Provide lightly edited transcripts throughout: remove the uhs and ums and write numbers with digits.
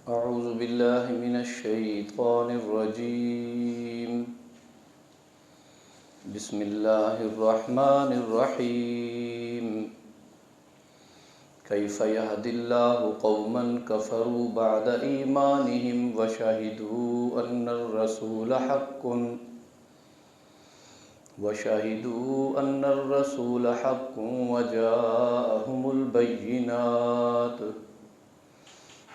أعوذ بالله من الشيطان الرجيم. بسم الله الرحمن الرحيم. كيف يهدي الله قوما كفروا بعد إيمانهم وشهدوا أن الرسول حق وجاءهم البينات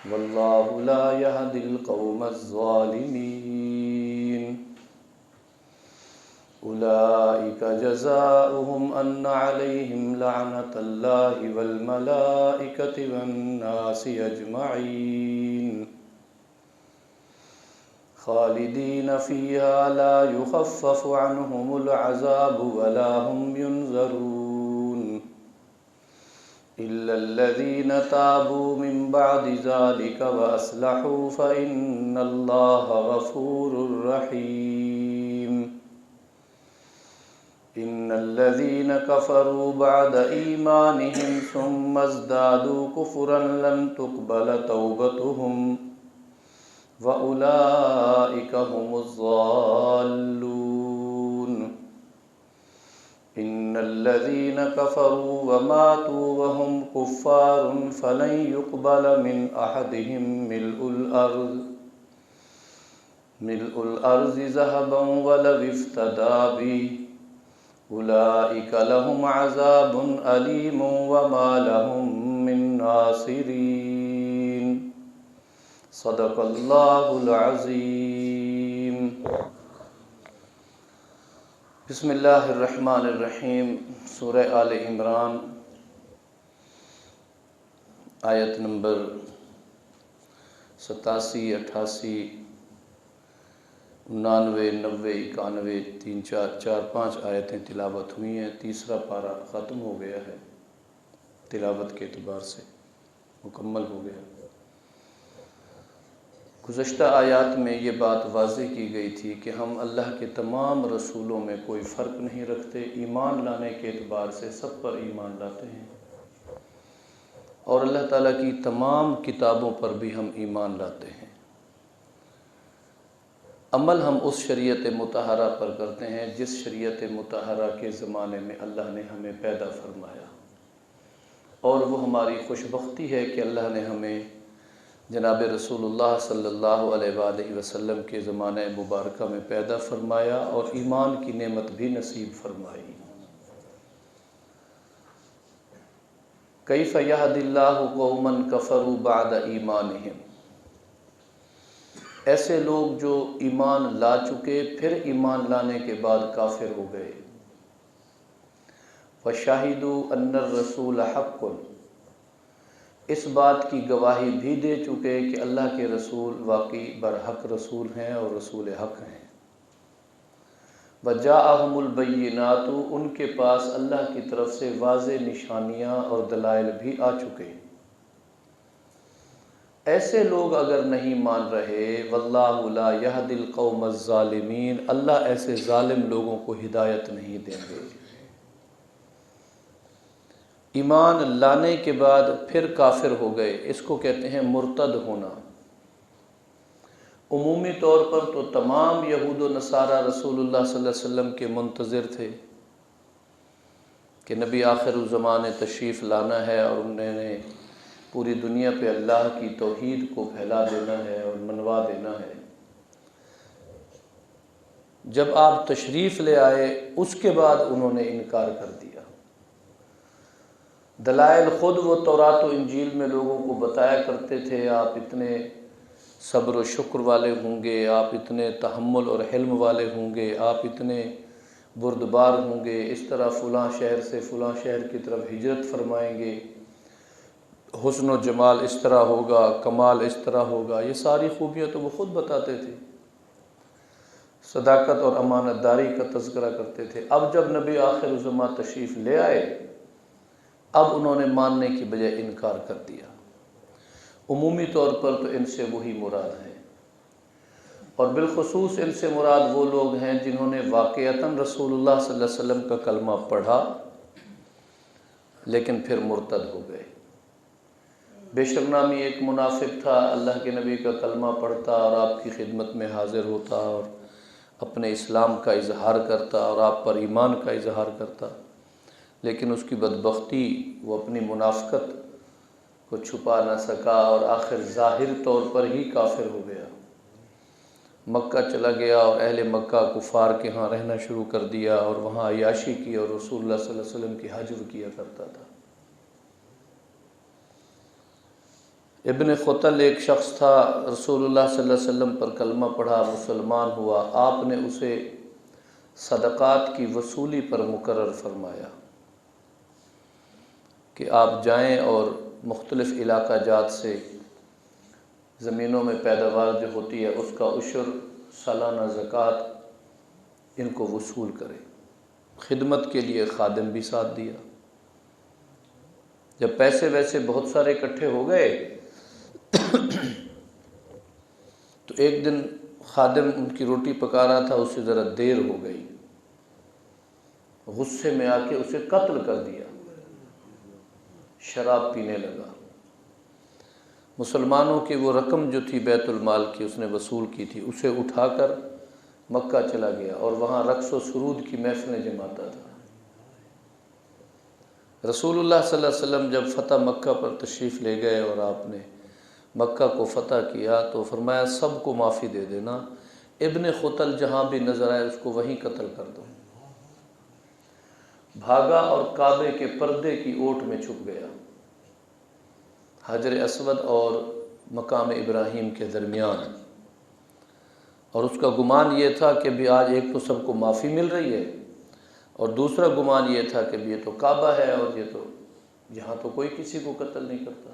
والله لا يهدي القوم الظالمين. أولئك جزاؤهم أن عليهم لعنة الله والملائكة والناس أجمعين خالدين فيها لا يخفف عنهم العذاب ولا هم ينظرون إلا الذين تابوا من بعد ذلك وأصلحوا فإن الله غفور رحيم. إن الذين كفروا بعد إيمانهم ثم ازدادوا كفرا لن تقبل توبتهم وأولئك هم الضالون. إن الذين كفروا وماتوا وهم كفار فلن يقبل من أحدهم ملء الأرض ذهبا ولو افتدى به أولئك لهم عذاب أليم وما لهم من ناصرين. صدق اللہ العظیم. بسم اللہ الرحمن الرحیم. سورہ آل عمران آیت نمبر 87، 88، 99، 90، 91، 3، 4، 5 آیتیں تلاوت ہوئی ہیں. تیسرا پارہ ختم ہو گیا ہے، تلاوت کے اعتبار سے مکمل ہو گیا. گزشتہ آیات میں یہ بات واضح کی گئی تھی کہ ہم اللہ کے تمام رسولوں میں کوئی فرق نہیں رکھتے، ایمان لانے کے اعتبار سے سب پر ایمان لاتے ہیں، اور اللہ تعالیٰ کی تمام کتابوں پر بھی ہم ایمان لاتے ہیں. عمل ہم اس شریعت مطہرہ پر کرتے ہیں جس شریعت مطہرہ کے زمانے میں اللہ نے ہمیں پیدا فرمایا، اور وہ ہماری خوش بختی ہے کہ اللہ نے ہمیں جناب رسول اللہ صلی اللہ علیہ وآلہ وسلم کے زمانہ مبارکہ میں پیدا فرمایا اور ایمان کی نعمت بھی نصیب فرمائی. کیف یہدی اللہ قوما کفروا بعد ایمانہم. ایسے لوگ جو ایمان لا چکے پھر ایمان لانے کے بعد کافر ہو گئے. وشاہدوا ان الرسول حق. اس بات کی گواہی بھی دے چکے کہ اللہ کے رسول واقعی برحق رسول ہیں اور رسول حق ہیں. وجاءہم البینات. ان کے پاس اللہ کی طرف سے واضح نشانیاں اور دلائل بھی آ چکے. ایسے لوگ اگر نہیں مان رہے، واللہ لا یہدی القوم الظالمین، اللہ ایسے ظالم لوگوں کو ہدایت نہیں دیں گے. ایمان لانے کے بعد پھر کافر ہو گئے، اس کو کہتے ہیں مرتد ہونا. عمومی طور پر تو تمام یہود و نصارہ رسول اللہ صلی اللہ علیہ وسلم کے منتظر تھے کہ نبی آخر الزمان تشریف لانا ہے اور انہوں نے پوری دنیا پہ اللہ کی توحید کو پھیلا دینا ہے اور منوا دینا ہے. جب آپ تشریف لے آئے اس کے بعد انہوں نے انکار کر دیا. دلائل خود وہ تورات و انجیل میں لوگوں کو بتایا کرتے تھے، آپ اتنے صبر و شکر والے ہوں گے، آپ اتنے تحمل اور حلم والے ہوں گے، آپ اتنے بردبار ہوں گے، اس طرح فلاں شہر سے فلاں شہر کی طرف ہجرت فرمائیں گے، حسن و جمال اس طرح ہوگا، کمال اس طرح ہوگا. یہ ساری خوبیاں تو وہ خود بتاتے تھے. صداقت اور امانت داری کا تذکرہ کرتے تھے. اب جب نبی آخر الزمان تشریف لے آئے، اب انہوں نے ماننے کی بجائے انکار کر دیا. عمومی طور پر تو ان سے وہی مراد ہے، اور بالخصوص ان سے مراد وہ لوگ ہیں جنہوں نے واقعتاً رسول اللہ صلی اللہ علیہ وسلم کا کلمہ پڑھا لیکن پھر مرتد ہو گئے. بشر نامی ایک منافق تھا، اللہ کے نبی کا کلمہ پڑھتا اور آپ کی خدمت میں حاضر ہوتا اور اپنے اسلام کا اظہار کرتا اور آپ پر ایمان کا اظہار کرتا، لیکن اس کی بدبختی وہ اپنی منافقت کو چھپا نہ سکا اور آخر ظاہر طور پر ہی کافر ہو گیا۔ مکہ چلا گیا اور اہل مکہ کفار کے ہاں رہنا شروع کر دیا اور وہاں عیاشی کی اور رسول اللہ صلی اللہ علیہ وسلم کی حجر کیا کرتا تھا۔ ابن خطل ایک شخص تھا، رسول اللہ صلی اللہ علیہ وسلم پر کلمہ پڑھا، مسلمان ہوا، آپ نے اسے صدقات کی وصولی پر مقرر فرمایا کہ آپ جائیں اور مختلف علاقہ جات سے زمینوں میں پیداوار جو ہوتی ہے اس کا عشر، سالانہ زکوٰۃ ان کو وصول کریں۔ خدمت کے لیے خادم بھی ساتھ دیا۔ جب پیسے ویسے بہت سارے اکٹھے ہو گئے تو ایک دن خادم ان کی روٹی پکا رہا تھا، اسے ذرا دیر ہو گئی، غصے میں آ کے اسے قتل کر دیا، شراب پینے لگا۔ مسلمانوں کی وہ رقم جو تھی بیت المال کی اس نے وصول کی تھی، اسے اٹھا کر مکہ چلا گیا اور وہاں رقص و سرود کی محفلیں جماتا تھا۔ رسول اللہ صلی اللہ علیہ وسلم جب فتح مکہ پر تشریف لے گئے اور آپ نے مکہ کو فتح کیا تو فرمایا سب کو معافی دے دینا، ابن خطل جہاں بھی نظر آئے اس کو وہیں قتل کر دو۔ بھاگا اور کعبے کے پردے کی اوٹ میں چھپ گیا، حجر اسود اور مقام ابراہیم کے درمیان، اور اس کا گمان یہ تھا کہ بھی آج ایک تو سب کو معافی مل رہی ہے اور دوسرا گمان یہ تھا کہ بھی یہ تو کعبہ ہے اور یہ تو یہاں تو کوئی کسی کو قتل نہیں کرتا۔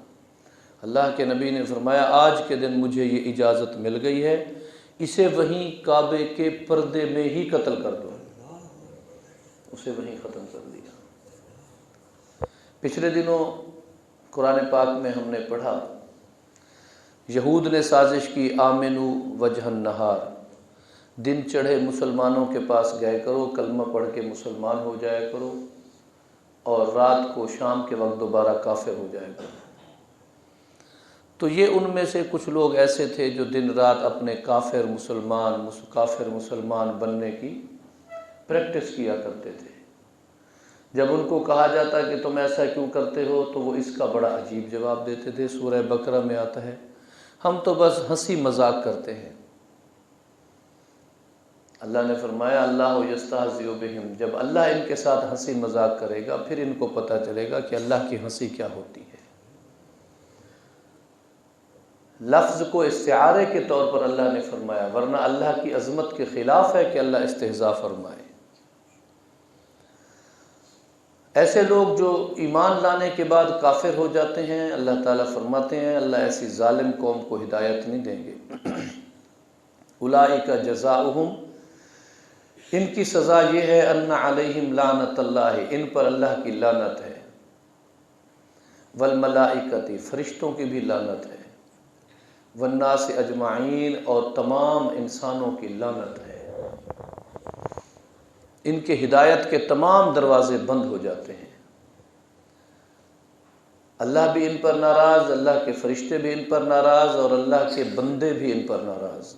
اللہ کے نبی نے فرمایا آج کے دن مجھے یہ اجازت مل گئی ہے، اسے وہیں کعبے کے پردے میں ہی قتل کر دو۔ اسے وہیں ختم کر دیا۔ پچھلے دنوں قرآن پاک میں ہم نے پڑھا یہود نے سازش کی آمنو وجہ النہار، دن چڑھے مسلمانوں کے پاس گئے کرو، کلمہ پڑھ کے مسلمان ہو جایا کرو، اور رات کو شام کے وقت دوبارہ کافر ہو جایا کرو۔ تو یہ ان میں سے کچھ لوگ ایسے تھے جو دن رات اپنے کافر مسلمان بننے کی پریکٹس کیا کرتے تھے۔ جب ان کو کہا جاتا کہ تم ایسا کیوں کرتے ہو تو وہ اس کا بڑا عجیب جواب دیتے تھے۔ سورہ بقرہ میں آتا ہے ہم تو بس ہنسی مذاق کرتے ہیں۔ اللہ نے فرمایا اللہ یستہزئ بہم، جب اللہ ان کے ساتھ ہنسی مذاق کرے گا پھر ان کو پتہ چلے گا کہ اللہ کی ہنسی کیا ہوتی ہے۔ لفظ کو استعارے کے طور پر اللہ نے فرمایا، ورنہ اللہ کی عظمت کے خلاف ہے کہ اللہ استہزاء فرمائے۔ ایسے لوگ جو ایمان لانے کے بعد کافر ہو جاتے ہیں، اللہ تعالیٰ فرماتے ہیں اللہ ایسی ظالم قوم کو ہدایت نہیں دیں گے۔ اولئک جزاؤہم، ان کی سزا یہ ہے ان علیہم لعنت اللہ، ان پر اللہ کی لعنت ہے، والملائکۃ، فرشتوں کی بھی لعنت ہے، والناس اجمعین، اور تمام انسانوں کی لعنت ہے۔ ان کے ہدایت کے تمام دروازے بند ہو جاتے ہیں۔ اللہ بھی ان پر ناراض، اللہ کے فرشتے بھی ان پر ناراض، اور اللہ کے بندے بھی ان پر ناراض۔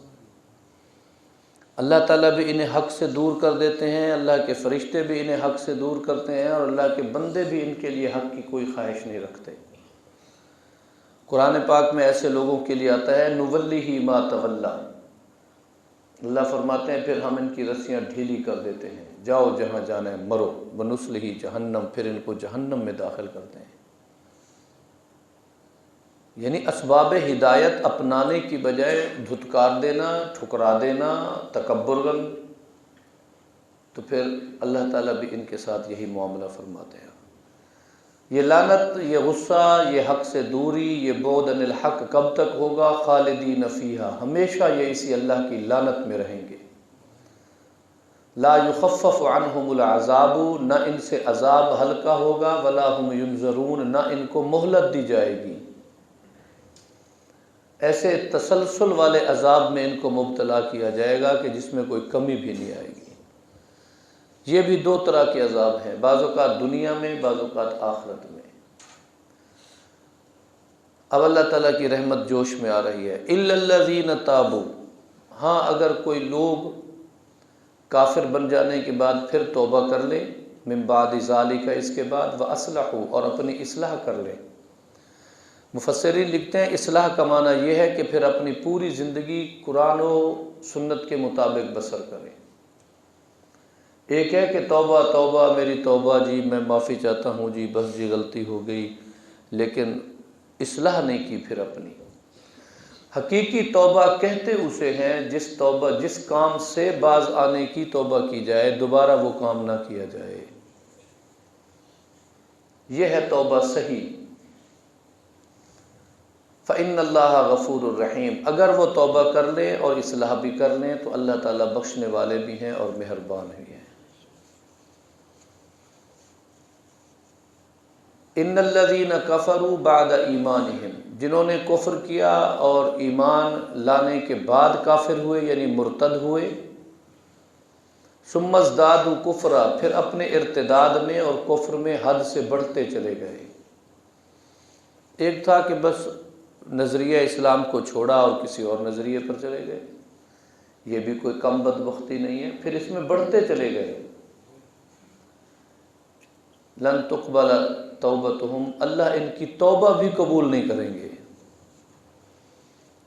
اللہ تعالیٰ بھی انہیں حق سے دور کر دیتے ہیں، اللہ کے فرشتے بھی انہیں حق سے دور کرتے ہیں، اور اللہ کے بندے بھی ان کے لیے حق کی کوئی خواہش نہیں رکھتے۔ قرآن پاک میں ایسے لوگوں کے لیے آتا ہے نولیہ ما تولی، اللہ فرماتے ہیں پھر ہم ان کی رسیاں ڈھیلی کر دیتے ہیں، جاؤ جہاں جانا ہے مرو، ونصلہ جہنم، پھر ان کو جہنم میں داخل کرتے ہیں۔ یعنی اسباب ہدایت اپنانے کی بجائے دھتکار دینا، ٹھکرا دینا، تکبر کرنا، تو پھر اللہ تعالیٰ بھی ان کے ساتھ یہی معاملہ فرماتے ہیں۔ یہ لعنت، یہ غصہ، یہ حق سے دوری، یہ بعد عن الحق کب تک ہوگا؟ خالدین فیہا، ہمیشہ یہ اسی اللہ کی لعنت میں رہیں گے۔ لا یخفف عنہم العذاب، نہ ان سے عذاب ہلکا ہوگا، ولا ہم ینظرون، نہ ان کو مہلت دی جائے گی۔ ایسے تسلسل والے عذاب میں ان کو مبتلا کیا جائے گا کہ جس میں کوئی کمی بھی نہیں آئے گی۔ یہ بھی دو طرح کے عذاب ہیں، بعض اوقات دنیا میں، بعض اوقات آخرت میں۔ اب اللہ تعالیٰ کی رحمت جوش میں آ رہی ہے. الا الذین تابوا، ہاں اگر کوئی لوگ کافر بن جانے کے بعد پھر توبہ کر لیں، من بعد ذالک، اس کے بعد، واصلحوا، اور اپنی اصلاح کر لیں. مفسرین لکھتے ہیں اصلاح کا معنی یہ ہے کہ پھر اپنی پوری زندگی قرآن و سنت کے مطابق بسر کریں. ایک ہے کہ توبہ توبہ میری توبہ جی، میں معافی چاہتا ہوں جی، بس جی غلطی ہو گئی، لیکن اصلاح نہیں کی پھر اپنی. حقیقی توبہ کہتے اسے ہیں جس کام سے باز آنے کی توبہ کی جائے، دوبارہ وہ کام نہ کیا جائے. یہ ہے توبہ صحیح. فَإِنَّ اللَّهَ غَفُورٌ رَحِيمٌ، اگر وہ توبہ کر لیں اور اصلاح بھی کر لیں تو اللہ تعالیٰ بخشنے والے بھی ہیں اور مہربان بھی ہیں. إِنَّ الَّذِينَ كَفَرُوا بَعْدَ إِيمَانِهِمْ، جنہوں نے کفر کیا اور ایمان لانے کے بعد کافر ہوئے یعنی مرتد ہوئے. ثُمَّ ازْدَادُوا كُفْرًا، پھر اپنے ارتداد میں اور کفر میں حد سے بڑھتے چلے گئے. ایک تھا کہ بس نظریہ اسلام کو چھوڑا اور کسی اور نظریے پر چلے گئے، یہ بھی کوئی کم بدبختی نہیں ہے. پھر اس میں بڑھتے چلے گئے. لن تقبل توبتہم، اللہ ان کی توبہ بھی قبول نہیں کریں گے.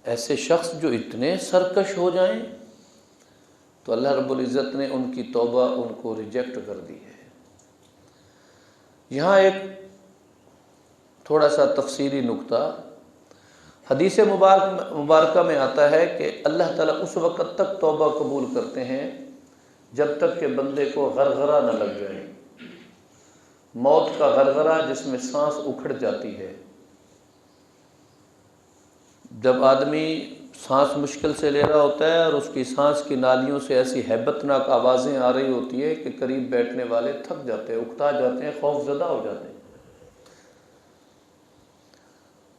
ایسے شخص جو اتنے سرکش ہو جائیں تو اللہ رب العزت نے ان کی توبہ ان کو ریجیکٹ کر دی ہے. یہاں ایک تھوڑا سا تفصیلی نکتہ، حدیث مبارکہ میں آتا ہے کہ اللہ تعالیٰ اس وقت تک توبہ قبول کرتے ہیں جب تک کہ بندے کو غرغرہ نہ لگ جائے. موت کا غرغرہ جس میں سانس اکھڑ جاتی ہے. جب آدمی سانس مشکل سے لے رہا ہوتا ہے اور اس کی سانس کی نالیوں سے ایسی ہیبت ناک آوازیں آ رہی ہوتی ہے کہ قریب بیٹھنے والے تھک جاتے ہیں، اکتا جاتے ہیں، خوف زدہ ہو جاتے ہیں.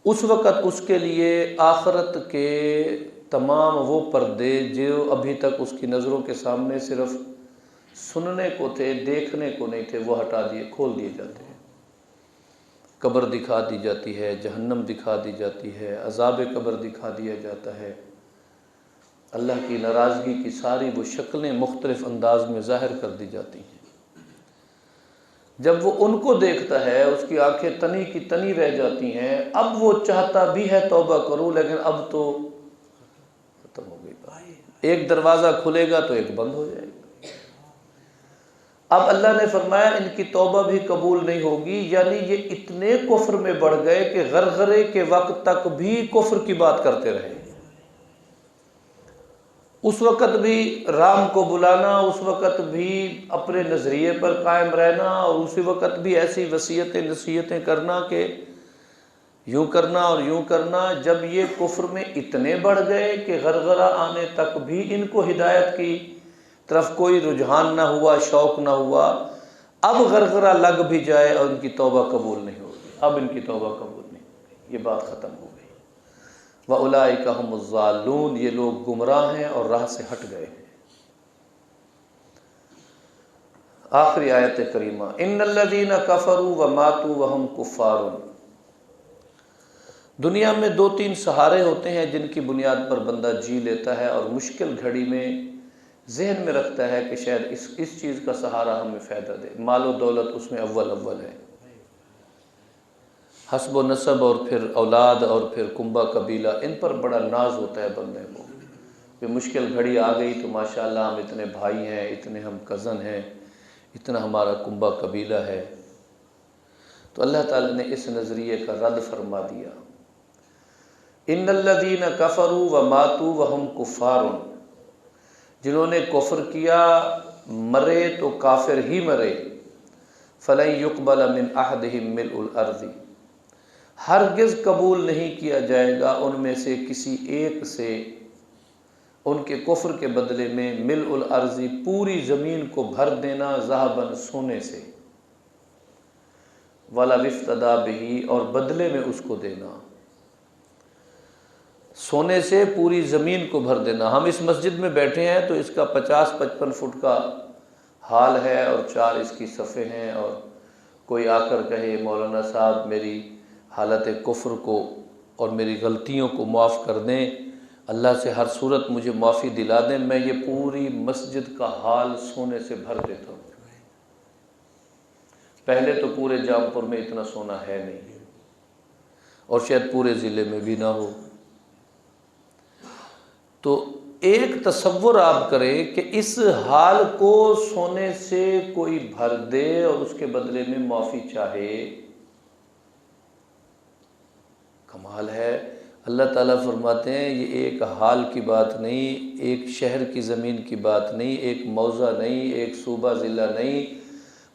اس وقت اس کے لیے آخرت کے تمام وہ پردے جو ابھی تک اس کی نظروں کے سامنے صرف سننے کو تھے، دیکھنے کو نہیں تھے، وہ ہٹا دیے، کھول دیے جاتے ہیں. قبر دکھا دی جاتی ہے، جہنم دکھا دی جاتی ہے، عذاب قبر دکھا دیا جاتا ہے. اللہ کی ناراضگی کی ساری وہ شکلیں مختلف انداز میں ظاہر کر دی جاتی ہیں. جب وہ ان کو دیکھتا ہے اس کی آنکھیں تنی کی تنی رہ جاتی ہیں. اب وہ چاہتا بھی ہے توبہ کروں، لیکن اب تو ختم ہو گئی بات. ایک دروازہ کھلے گا تو ایک بند ہو جائے گا. اب اللہ نے فرمایا ان کی توبہ بھی قبول نہیں ہوگی، یعنی یہ اتنے کفر میں بڑھ گئے کہ غرغرے کے وقت تک بھی کفر کی بات کرتے رہے. اس وقت بھی رام کو بلانا، اس وقت بھی اپنے نظریے پر قائم رہنا، اور اسی وقت بھی ایسی وصیتیں نصیحتیں کرنا کہ یوں کرنا اور یوں کرنا. جب یہ کفر میں اتنے بڑھ گئے کہ غرغرہ آنے تک بھی ان کو ہدایت کی طرف کوئی رجحان نہ ہوا، شوق نہ ہوا. اب غرغرہ لگ بھی جائے اور ان کی توبہ قبول نہیں ہوگی. اب ان کی توبہ قبول نہیں ہوگی، یہ بات ختم ہو گئی. وَأُولَٰئِكَ هُمُ الضَّالُّونَ، یہ لوگ گمراہ ہیں اور راہ سے ہٹ گئے ہیں. آخری آیت کریمہ، إِنَّ الَّذِينَ كَفَرُوا وَمَاتُوا وَهُمْ كُفَّارٌ. دنیا میں دو تین سہارے ہوتے ہیں جن کی بنیاد پر بندہ جی لیتا ہے اور مشکل گھڑی میں ذہن میں رکھتا ہے کہ شاید اس چیز کا سہارا ہمیں فائدہ دے. مال و دولت اس میں اول ہے، حسب و نسب اور پھر اولاد اور پھر کنبہ قبیلہ، ان پر بڑا ناز ہوتا ہے بندے کو کہ مشکل گھڑی آ گئی تو ماشاءاللہ ہم اتنے بھائی ہیں، اتنے ہم کزن ہیں، اتنا ہمارا کنبہ قبیلہ ہے. تو اللہ تعالیٰ نے اس نظریے کا رد فرما دیا. ان الذین کفروا وماتوا وہم کفار، جنہوں نے کفر کیا مرے تو کافر ہی مرے. فلن یقبل من احدہم ملء الارض، ہرگز قبول نہیں کیا جائے گا ان میں سے کسی ایک سے ان کے کفر کے بدلے میں ملء الارض، پوری زمین کو بھر دینا، ذهبا، سونے سے. وَلَوِ افْتَدَىٰ بِهِ، اور بدلے میں اس کو دینا، سونے سے پوری زمین کو بھر دینا. ہم اس مسجد میں بیٹھے ہیں تو اس کا 50-55 فٹ کا ہال ہے اور 4 اس کی صفیں ہیں، اور کوئی آ کر کہے مولانا صاحب میری حالت کفر کو اور میری غلطیوں کو معاف کر دیں، اللہ سے ہر صورت مجھے معافی دلا دیں، میں یہ پوری مسجد کا حال سونے سے بھر دیتا ہوں۔ پہلے تو پورے جام پور میں اتنا سونا ہے نہیں، اور شاید پورے ضلع میں بھی نہ ہو۔ تو ایک تصور آپ کریں کہ اس حال کو سونے سے کوئی بھر دے اور اس کے بدلے میں معافی چاہے، کمال ہے۔ اللہ تعالیٰ فرماتے ہیں یہ ایک حال کی بات نہیں، ایک شہر کی زمین کی بات نہیں، ایک موضع نہیں، ایک صوبہ ضلع نہیں،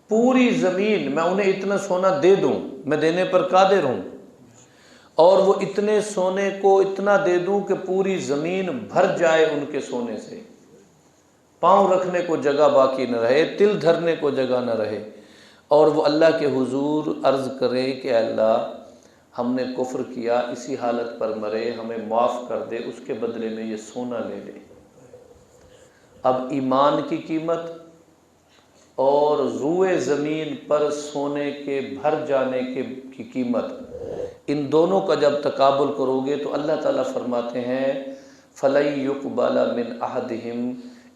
پوری زمین میں انہیں اتنا سونا دے دوں، میں دینے پر قادر ہوں، اور وہ اتنے سونے کو اتنا دے دوں کہ پوری زمین بھر جائے ان کے سونے سے، پاؤں رکھنے کو جگہ باقی نہ رہے، تل دھرنے کو جگہ نہ رہے، اور وہ اللہ کے حضور عرض کرے کہ اللہ ہم نے کفر کیا، اسی حالت پر مرے، ہمیں معاف کر دے، اس کے بدلے میں یہ سونا لے لے۔ اب ایمان کی قیمت اور روئے زمین پر سونے کے بھر جانے کی قیمت، ان دونوں کا جب تقابل کرو گے تو اللہ تعالیٰ فرماتے ہیں فَلَن يُقْبَلَ مِنْ أَحَدِهِمْ،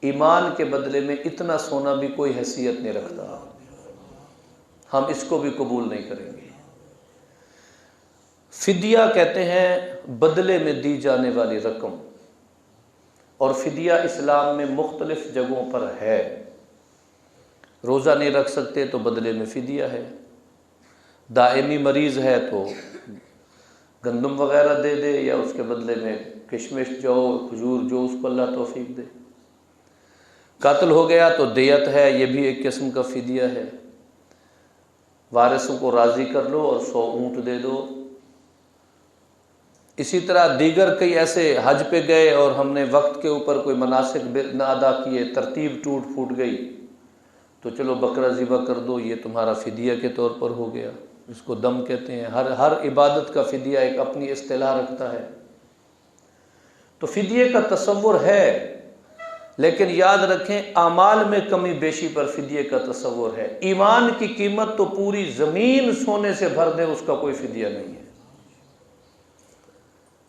ایمان کے بدلے میں اتنا سونا بھی کوئی حیثیت نہیں رکھتا، ہم اس کو بھی قبول نہیں کریں گے۔ فدیہ کہتے ہیں بدلے میں دی جانے والی رقم، اور فدیہ اسلام میں مختلف جگہوں پر ہے۔ روزہ نہیں رکھ سکتے تو بدلے میں فدیہ ہے، دائمی مریض ہے تو گندم وغیرہ دے دے، یا اس کے بدلے میں کشمش جو کھجور جو اس کو اللہ توفیق دے۔ قتل ہو گیا تو دیت ہے، یہ بھی ایک قسم کا فدیہ ہے، وارثوں کو راضی کر لو اور 100 اونٹ دے دو۔ اسی طرح دیگر کئی ایسے حج پہ گئے اور ہم نے وقت کے اوپر کوئی مناسک نہ ادا کیے، ترتیب ٹوٹ پھوٹ گئی، تو چلو بکرا ذبح کر دو، یہ تمہارا فدیہ کے طور پر ہو گیا، اس کو دم کہتے ہیں۔ ہر عبادت کا فدیہ ایک اپنی اصطلاح رکھتا ہے۔ تو فدیے کا تصور ہے، لیکن یاد رکھیں اعمال میں کمی بیشی پر فدیے کا تصور ہے۔ ایمان کی قیمت تو پوری زمین سونے سے بھر دے، اس کا کوئی فدیہ نہیں ہے۔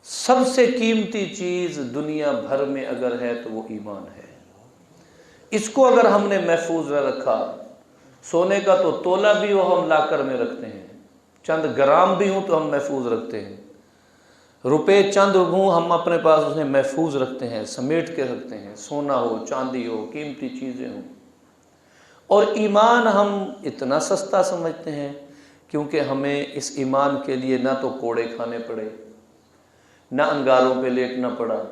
سب سے قیمتی چیز دنیا بھر میں اگر ہے تو وہ ایمان ہے۔ اس کو اگر ہم نے محفوظ نہ رکھا، سونے کا تو تولہ بھی ہو ہم لاکر میں رکھتے ہیں، چند گرام بھی ہوں تو ہم محفوظ رکھتے ہیں، روپے چند ہوں ہم اپنے پاس اسے محفوظ رکھتے ہیں، سمیٹ کے رکھتے ہیں، سونا ہو، چاندی ہو، قیمتی چیزیں ہوں۔ اور ایمان ہم اتنا سستا سمجھتے ہیں کیونکہ ہمیں اس ایمان کے لیے نہ تو کوڑے کھانے پڑے، نہ انگاروں پہ لیٹنا پڑا،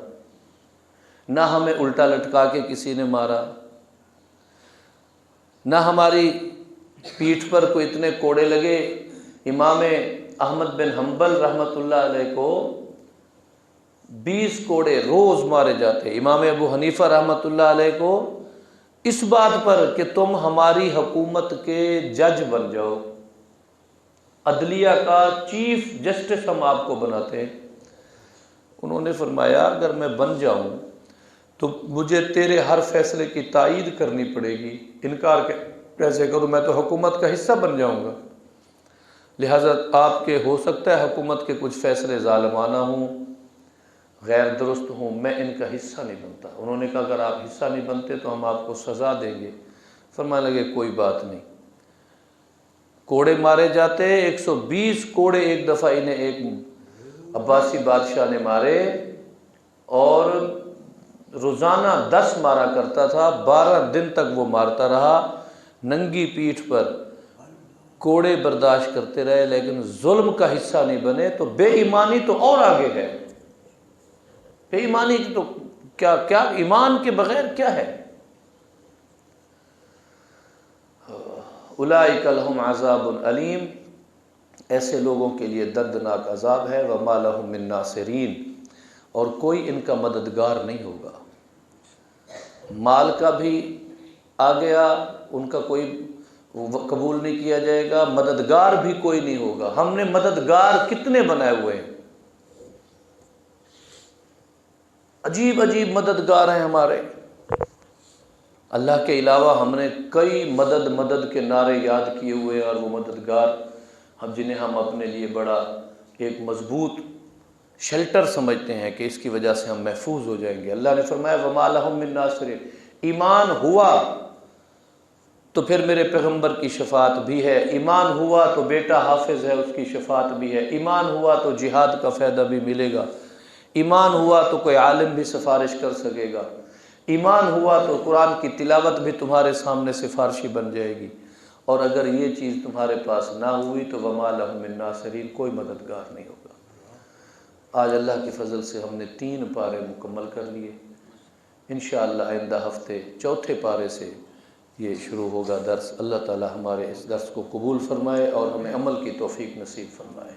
نہ ہمیں الٹا لٹکا کے کسی نے مارا، نہ ہماری پیٹھ پر کوئی اتنے کوڑے لگے۔ امام احمد بن حنبل رحمۃ اللہ علیہ کو 20 کوڑے روز مارے جاتے، امام ابو حنیفہ رحمۃ اللہ علیہ کو اس بات پر کہ تم ہماری حکومت کے جج بن جاؤ، عدلیہ کا چیف جسٹس ہم آپ کو بناتے ہیں۔ انہوں نے فرمایا اگر میں بن جاؤں تو مجھے تیرے ہر فیصلے کی تائید کرنی پڑے گی، انکار کیسے کروں، میں تو حکومت کا حصہ بن جاؤں گا، لہٰذا آپ کے ہو سکتا ہے حکومت کے کچھ فیصلے ظالمانہ ہوں، غیر درست ہوں، میں ان کا حصہ نہیں بنتا۔ انہوں نے کہا اگر آپ حصہ نہیں بنتے تو ہم آپ کو سزا دیں گے۔ فرمانے لگے کوئی بات نہیں۔ کوڑے مارے جاتے، 120 کوڑے ایک دفعہ انہیں ایک عباسی بادشاہ نے مارے، اور روزانہ 10 مارا کرتا تھا، 12 دن تک وہ مارتا رہا، ننگی پیٹھ پر کوڑے برداشت کرتے رہے، لیکن ظلم کا حصہ نہیں بنے۔ تو بے ایمانی تو اور آگے ہے، بے ایمانی کی تو کیا ایمان کے بغیر کیا ہے۔ اولئک لہم عذاب علیم، ایسے لوگوں کے لیے دردناک عذاب ہے، وما لہم من ناصرین، اور کوئی ان کا مددگار نہیں ہوگا۔ مال کا بھی آ گیا، ان کا کوئی قبول نہیں کیا جائے گا، مددگار بھی کوئی نہیں ہوگا۔ ہم نے مددگار کتنے بنائے ہوئے ہیں، عجیب عجیب مددگار ہیں ہمارے۔ اللہ کے علاوہ ہم نے کئی مدد کے نعرے یاد کیے ہوئے، اور وہ مددگار جنہیں ہم اپنے لیے بڑا ایک مضبوط شیلٹر سمجھتے ہیں کہ اس کی وجہ سے ہم محفوظ ہو جائیں گے۔ اللہ نے فرمایا وَمَا لَهُم مِّن نَاصِرِينَ، ایمان ہوا تو پھر میرے پیغمبر کی شفاعت بھی ہے، ایمان ہوا تو بیٹا حافظ ہے اس کی شفاعت بھی ہے، ایمان ہوا تو جہاد کا فائدہ بھی ملے گا، ایمان ہوا تو کوئی عالم بھی سفارش کر سکے گا، ایمان ہوا تو قرآن کی تلاوت بھی تمہارے سامنے سفارشی بن جائے گی، اور اگر یہ چیز تمہارے پاس نہ ہوئی تو وَمَا لَهُم مِّن نَاصِرِينَ، کوئی مددگار نہیں ہوگا۔ آج اللہ کی فضل سے ہم نے 3 پارے مکمل کر لیے، انشاءاللہ آئندہ ہفتے 4تھے پارے سے یہ شروع ہوگا درس۔ اللہ تعالی ہمارے اس درس کو قبول فرمائے اور ہمیں عمل کی توفیق نصیب فرمائے۔